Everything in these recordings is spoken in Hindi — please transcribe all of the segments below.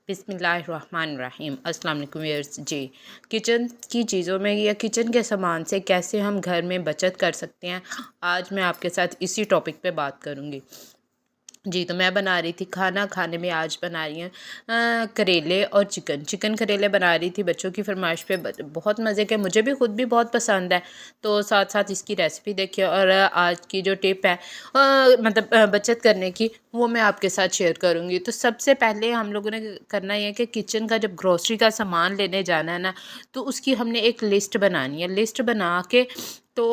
बिस्मिल्लाहिर्रहमानिर्रहीम। अस्सलाम वालेकुम व्यूअर्स जी। किचन की चीज़ों में या किचन के सामान से कैसे हम घर में बचत कर सकते हैं, आज मैं आपके साथ इसी टॉपिक पे बात करूँगी। जी, तो मैं बना रही थी खाना, खाने में आज बना रही हूँ करेले और चिकन करेले बना रही थी बच्चों की फरमाइश पे। बहुत मज़े के, मुझे भी खुद भी बहुत पसंद है। तो साथ साथ इसकी रेसिपी देखिए और आज की जो टिप है मतलब बचत करने की, वो मैं आपके साथ शेयर करूँगी। तो सबसे पहले हम लोगों ने करना ये है कि किचन का जब ग्रोसरी का सामान लेने जाना है ना, तो उसकी हमने एक लिस्ट बनानी है। लिस्ट बना के तो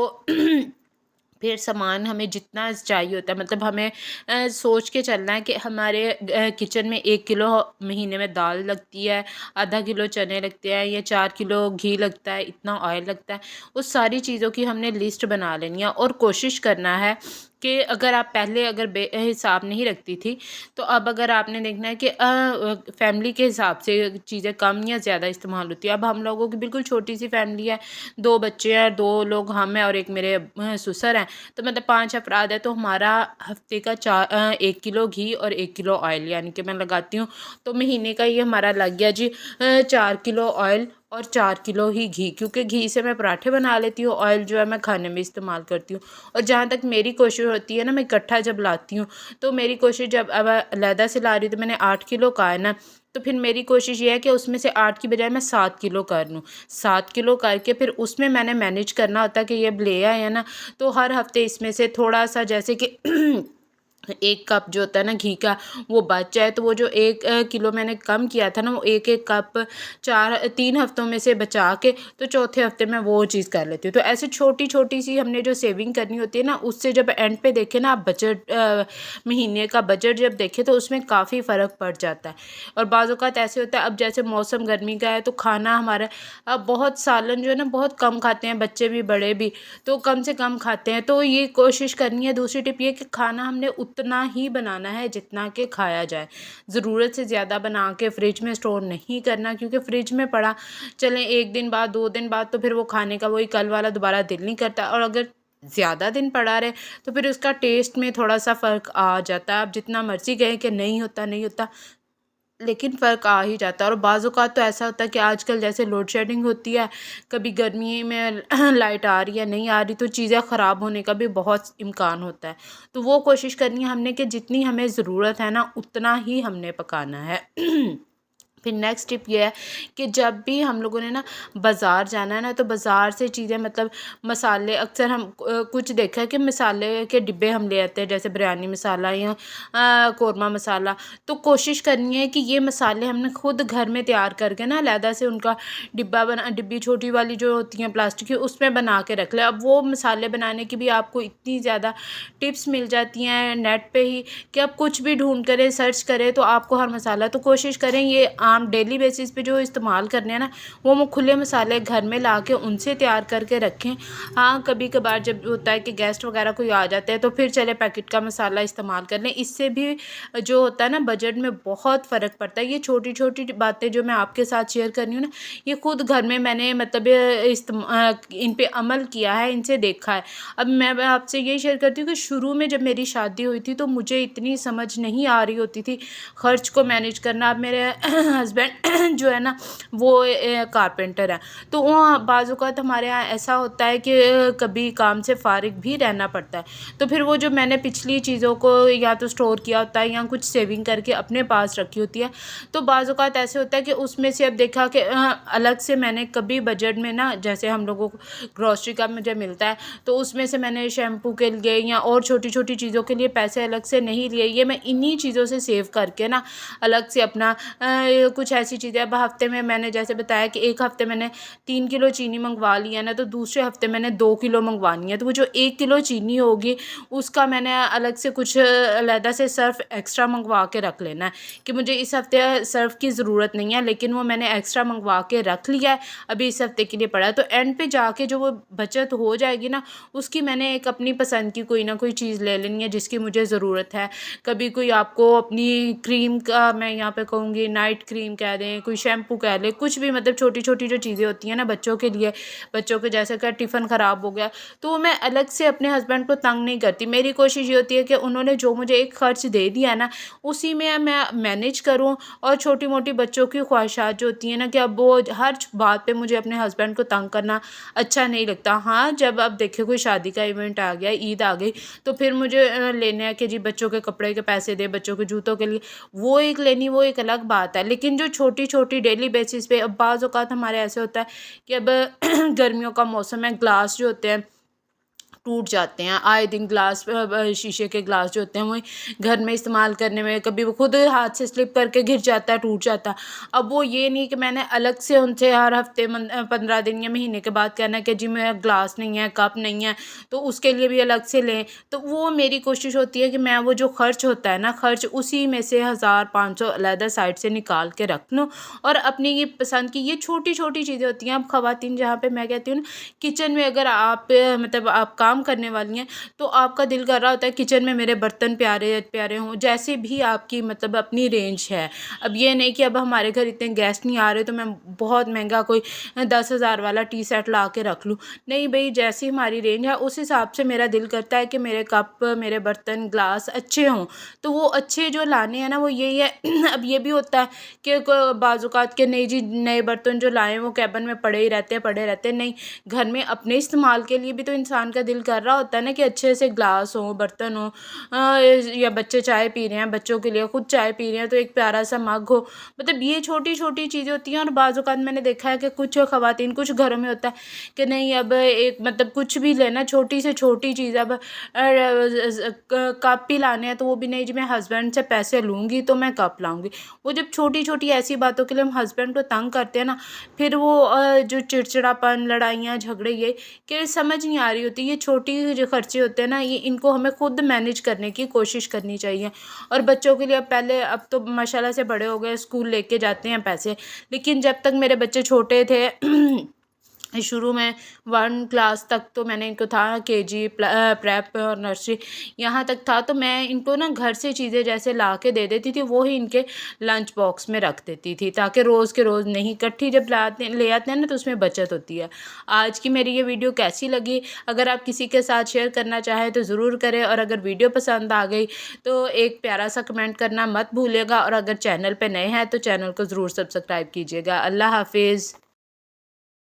फिर सामान हमें जितना चाहिए होता है, मतलब हमें सोच के चलना है कि हमारे किचन में 1 किलो महीने में दाल लगती है, आधा किलो चने लगते हैं, या 4 किलो घी लगता है, इतना ऑयल लगता है। उस सारी चीज़ों की हमने लिस्ट बना लेनी है और कोशिश करना है कि अगर आप पहले अगर हिसाब नहीं रखती थी, तो अब अगर आपने देखना है कि फैमिली के हिसाब से चीज़ें कम या ज़्यादा इस्तेमाल होती है। अब हम लोगों की बिल्कुल छोटी सी फैमिली है, 2 बच्चे हैं, 2 लोग हम हैं और एक मेरे ससुर हैं। तो मतलब 5 अफराद है, तो हमारा हफ्ते का 1 किलो घी और 1 किलो ऑयल यानी कि मैं लगाती हूँ, तो महीने का ये हमारा लग गया जी 4 किलो ऑयल और 4 किलो ही घी, क्योंकि घी से मैं पराठे बना लेती हूँ, ऑयल जो है मैं खाने में इस्तेमाल करती हूँ। और जहाँ तक मेरी कोशिश होती है ना, मैं इकट्ठा जब लाती हूँ, तो मेरी कोशिश जब अब अलहदा से ला रही हूँ, तो मैंने 8 किलो का है ना, तो फिर मेरी कोशिश ये है कि उसमें से 8 की बजाय मैं 7 किलो कर लूँ। 7 किलो करके फिर उसमें मैंने मैनेज करना होता है कि ये अब ले आए हैं ना, तो हर हफ्ते इसमें से थोड़ा-सा, जैसे कि 1 कप जो होता है ना घी का, वो बच जाए, तो वो जो 1 किलो मैंने कम किया था ना, वो 1-1 कप 3 हफ्तों में से बचा के, तो चौथे हफ्ते मैं वो चीज़ कर लेती हूँ। तो ऐसे छोटी-छोटी सी हमने जो सेविंग करनी होती है ना, उससे जब एंड पे देखें ना आप बजट, महीने का बजट जब देखें, तो उसमें काफ़ी फ़र्क पड़ जाता है। और बाज़ औक़ात ऐसे होता है, अब जैसे मौसम गर्मी का है, तो खाना हमारा बहुत सालन जो है ना बहुत कम खाते हैं, बच्चे भी बड़े भी, तो कम से कम खाते हैं। तो ये कोशिश करनी है। दूसरी टिप ये कि खाना हमने उतना ही बनाना है जितना कि खाया जाए। ज़रूरत से ज़्यादा बना के फ्रिज में स्टोर नहीं करना, क्योंकि फ्रिज में पड़ा चलें 1 दिन बाद, 2 दिन बाद, तो फिर वो खाने का वही कल वाला दोबारा दिल नहीं करता। और अगर ज़्यादा दिन पड़ा रहे, तो फिर उसका टेस्ट में थोड़ा-सा फ़र्क आ जाता है। आप जितना मर्ज़ी कहें कि नहीं होता, नहीं होता, लेकिन फ़र्क आ ही जाता है। और बाज़ औक़ात तो ऐसा होता है कि आजकल जैसे लोड शेडिंग होती है, कभी गर्मी में लाइट आ रही है, नहीं आ रही, तो चीज़ें ख़राब होने का भी बहुत इम्कान होता है। तो वो कोशिश करनी है हमने कि जितनी हमें ज़रूरत है ना, उतना ही हमने पकाना है। फिर नेक्स्ट टिप ये है कि जब भी हम लोगों ने ना बाज़ार जाना है ना, तो बाज़ार से चीज़ें, मतलब मसाले, अक्सर हम कुछ देखा है कि मसाले के डिब्बे हम ले आते हैं, जैसे बिरयानी मसाला या कौरमा मसाला। तो कोशिश करनी है कि ये मसाले हमने खुद घर में तैयार करके ना अलहदा से उनका डिब्बी छोटी वाली जो होती हैं प्लास्टिक की, उसमें बना के रख लें। अब वो मसाले बनाने की भी आपको इतनी ज़्यादा टिप्स मिल जाती हैं नेट पे ही, कि आप कुछ भी ढूंढ करें, सर्च करें, तो आपको हर मसाला, तो कोशिश करें ये आम डेली बेसिस पे जो इस्तेमाल करने हैं ना, वो खुले मसाले घर में ला के उनसे तैयार करके रखें। हाँ, कभी कभार जब होता है कि गेस्ट वगैरह कोई आ जाते हैं, तो फिर चले पैकेट का मसाला इस्तेमाल कर लें। इससे भी जो होता है ना बजट में बहुत फ़र्क पड़ता है। ये छोटी छोटी बातें जो मैं आपके साथ शेयर कर रही हूँ ना, ये खुद घर में मैंने, मतलब इन पे अमल किया है, इनसे देखा है। अब मैं आपसे यही शेयर करती हूँ कि शुरू में जब मेरी शादी हुई थी, तो मुझे इतनी समझ नहीं आ रही होती थी खर्च को मैनेज करना। अब मेरे हस्बैंड जो है ना, वो कारपेंटर है, तो वो बाज़ औक़ात हमारे यहाँ ऐसा होता है कि कभी काम से फ़ारिग भी रहना पड़ता है। तो फिर वो जो मैंने पिछली चीज़ों को या तो स्टोर किया होता है या कुछ सेविंग करके अपने पास रखी होती है, तो बाज़ औक़ात ऐसे होता है कि उसमें से अब देखा कि अलग से मैंने कभी बजट में ना, जैसे हम लोगों को ग्रॉसरी का मुझे मिलता है, तो उसमें से मैंने शैम्पू के लिए या और छोटी-छोटी चीज़ों के लिए पैसे अलग से नहीं लिए। ये मैं इन्हीं चीज़ों से सेव करके ना अलग से अपना कुछ ऐसी चीज़ें, अब हफ़्ते में मैंने जैसे बताया कि 1 हफ़्ते मैंने 3 किलो चीनी मंगवा ली है ना, तो दूसरे हफ़्ते मैंने 2 किलो मंगवानी है। तो वो जो 1 किलो चीनी होगी, उसका मैंने अलग से कुछ अलहदा से सर्फ़ एक्स्ट्रा मंगवा के रख लेना है कि मुझे इस हफ़्ते सर्फ़ की ज़रूरत नहीं है, लेकिन वो मैंने एक्स्ट्रा मंगवा के रख लिया है, अभी इस हफ़्ते के लिए पड़ा है। तो एंड पे जाके जो वो बचत हो जाएगी ना, उसकी मैंने एक अपनी पसंद की कोई ना कोई चीज़ ले लेनी है जिसकी मुझे ज़रूरत है। कभी कोई आपको अपनी क्रीम का, मैं यहाँ पे कहूँगी नाइट क्रीम क्रीम कह दें, कोई शैम्पू कह लें, कुछ भी मतलब छोटी छोटी जो चीज़ें होती हैं ना बच्चों के लिए, बच्चों के जैसे कि टिफ़िन ख़राब हो गया, तो वो मैं अलग से अपने हस्बैंड को तंग नहीं करती। मेरी कोशिश ये होती है कि उन्होंने जो मुझे एक खर्च दे दिया ना, उसी में मैं मैनेज करूँ। और छोटी मोटी बच्चों की ख्वाहिशात जो होती हैं ना, कि अब वो हर बात पे मुझे अपने हस्बैंड को तंग करना अच्छा नहीं लगता। हाँ, जब अब देखिए कोई शादी का इवेंट आ गया, ईद आ गई, तो फिर मुझे लेने हैं कि जी बच्चों के कपड़े के पैसे दे, बच्चों के जूतों के लिए, वो एक लेनी, वो एक अलग बात है। लेकिन जो छोटी छोटी डेली बेसिस पे, अब बाज़ औक़ात हमारे ऐसे होता है कि अब गर्मियों का मौसम है, ग्लास जो होते हैं टूट जाते हैं आए दिन। ग्लास शीशे के ग्लास जो होते हैं वो घर में इस्तेमाल करने में कभी वो खुद हाथ से स्लिप करके गिर जाता है, टूट जाता है। अब वो ये नहीं कि मैंने अलग से उनसे हर हफ्ते 15 दिन या महीने के बाद कहना है कि जी मेरा ग्लास नहीं है, कप नहीं है, तो उसके लिए भी अलग से लें। तो वो मेरी कोशिश होती है कि मैं वो जो खर्च होता है ना, खर्च उसी में से 1000-500 अलहदा साइड से निकाल के रख लूँ। और अपनी ये पसंद की ये छोटी छोटी चीज़ें होती हैं। अब ख़वातीन जहाँ पे मैं कहती हूँ ना, किचन में अगर आप मतलब आप काम करने वाली हैं, तो आपका दिल कर रहा होता है किचन में मेरे बर्तन प्यारे प्यारे हों, जैसे भी आपकी मतलब अपनी रेंज है। अब ये नहीं कि अब हमारे घर इतने गेस्ट नहीं आ रहे तो मैं बहुत महंगा कोई 10,000 वाला टी सेट ला के रख लूँ। नहीं भई, जैसी हमारी रेंज है उस हिसाब से मेरा दिल करता है कि मेरे कप, मेरे बर्तन, ग्लास अच्छे हों। तो वो अच्छे जो लाने हैं ना, वो यही है। अब ये भी होता है कि बाज़-औक़ात के नहीं जी, नए बर्तन जो लाए हैं वो कैबिन में पड़े ही रहते हैं, पड़े रहते हैं। नहीं, घर में अपने इस्तेमाल के लिए भी तो इंसान का दिल कर रहा होता है ना कि अच्छे से ग्लास हो, बर्तन हो। या बच्चे चाय पी रहे हैं, बच्चों के लिए खुद चाय पी रहे हैं तो एक प्यारा सा मग हो। मतलब ये छोटी छोटी चीज़ें होती हैं। और बाज़ औक़ात मैंने देखा है कि कुछ ख़वातीन, कुछ घरों में होता है कि नहीं, अब एक मतलब कुछ भी लेना, छोटी से छोटी चीज़, अब कप भी लाने हैं तो वो भी नहीं जी मैं हस्बैंड से पैसे लूँगी तो मैं कप लाऊँगी। वो जब छोटी छोटी ऐसी बातों के लिए हम हस्बैंड को तंग करते हैं ना, फिर वो जो चिड़चिड़ापन, लड़ाइयाँ, झगड़े, ये कि समझ नहीं आ रही होती। ये छोटी जो खर्चे होते हैं ना, ये इनको हमें खुद मैनेज करने की कोशिश करनी चाहिए। और बच्चों के लिए अब पहले, अब तो माशाल्लाह से बड़े हो गए, स्कूल लेके जाते हैं पैसे। लेकिन जब तक मेरे बच्चे छोटे थे शुरू में 1 क्लास तक तो मैंने इनको था, केजी, प्रेप और नर्सरी यहाँ तक था, तो मैं इनको ना घर से चीज़ें जैसे ला के दे देती थी, वो ही इनके लंच बॉक्स में रख देती थी, ताकि रोज़ के रोज़ नहीं, इकट्ठी जब ले आते हैं ना तो उसमें बचत होती है। आज की मेरी ये वीडियो कैसी लगी, अगर आप किसी के साथ शेयर करना चाहें तो ज़रूर करें। और अगर वीडियो पसंद आ गई तो एक प्यारा सा कमेंट करना मत भूलिएगा। और अगर चैनल पे नए हैं तो चैनल को ज़रूर सब्सक्राइब कीजिएगा। अल्लाह हाफिज़।